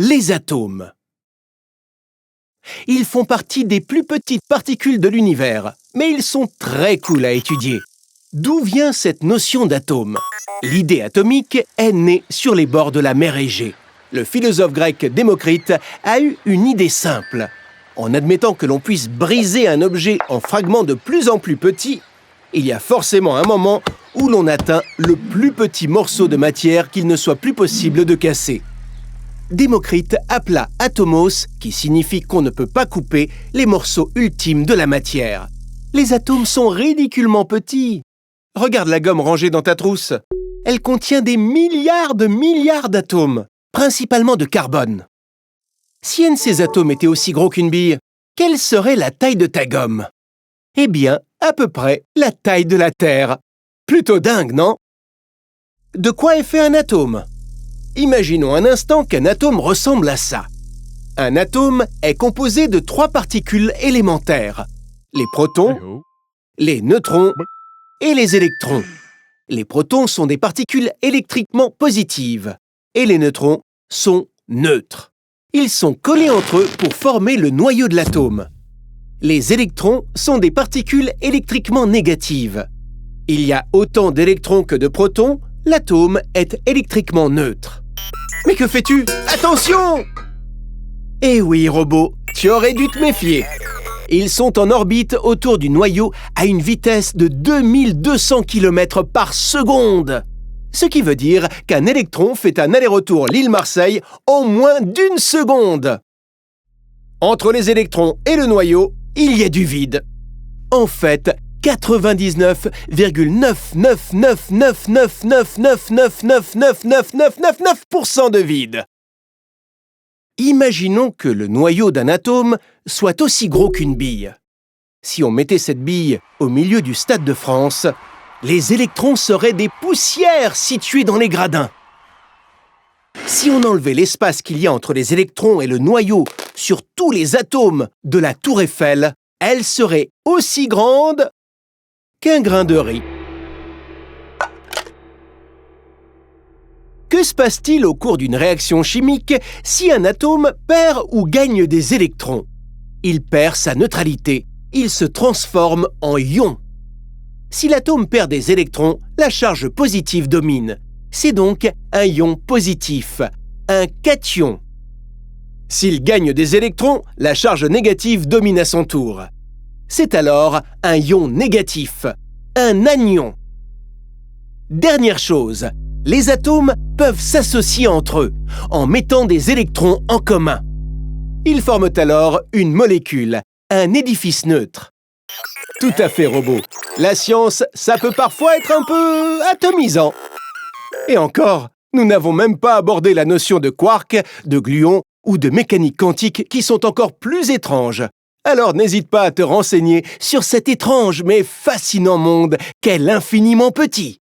les atomes. Ils font partie des plus petites particules de l'univers, mais ils sont très cool à étudier. D'où vient cette notion d'atome? L'idée atomique est née sur les bords de la mer Égée. Le philosophe grec Démocrite a eu une idée simple. En admettant que l'on puisse briser un objet en fragments de plus en plus petits, il y a forcément un moment où l'on atteint le plus petit morceau de matière qu'il ne soit plus possible de casser. Démocrite appela atomos, qui signifie qu'on ne peut pas couper, les morceaux ultimes de la matière. Les atomes sont ridiculement petits. Regarde la gomme rangée dans ta trousse. Elle contient des milliards d'atomes, principalement de carbone. Si un de ces atomes était aussi gros qu'une bille, quelle serait la taille de ta gomme? Eh bien, à peu près la taille de la Terre. Plutôt dingue, non? De quoi est fait un atome? Imaginons un instant qu'un atome ressemble à ça. Un atome est composé de 3 particules élémentaires. Les protons, les neutrons et les électrons. Les protons sont des particules électriquement positives et les neutrons sont neutres. Ils sont collés entre eux pour former le noyau de l'atome. Les électrons sont des particules électriquement négatives. Il y a autant d'électrons que de protons, l'atome est électriquement neutre. Mais que fais-tu? Attention! Eh oui, robot, tu aurais dû te méfier. Ils sont en orbite autour du noyau à une vitesse de 2200 km par seconde. Ce qui veut dire qu'un électron fait un aller-retour Lille-Marseille en moins d'1 seconde. Entre les électrons et le noyau, il y a du vide. En fait, 99,9999999999999% de vide. Imaginons que le noyau d'un atome soit aussi gros qu'une bille. Si on mettait cette bille au milieu du Stade de France, les électrons seraient des poussières situées dans les gradins. Si on enlevait l'espace qu'il y a entre les électrons et le noyau sur tous les atomes de la Tour Eiffel, elle serait aussi grande qu'un grain de riz. Que se passe-t-il au cours d'une réaction chimique si un atome perd ou gagne des électrons? Il perd sa neutralité, il se transforme en ion. Si l'atome perd des électrons, la charge positive domine. C'est donc un ion positif, un cation. S'il gagne des électrons, la charge négative domine à son tour. C'est alors un ion négatif, un anion. Dernière chose, les atomes peuvent s'associer entre eux en mettant des électrons en commun. Ils forment alors une molécule, un édifice neutre. Tout à fait, robot. La science, ça peut parfois être un peu atomisant. Et encore, nous n'avons même pas abordé la notion de quark, de gluon ou de mécanique quantique qui sont encore plus étranges. Alors n'hésite pas à te renseigner sur cet étrange mais fascinant monde qu'est l'infiniment petit.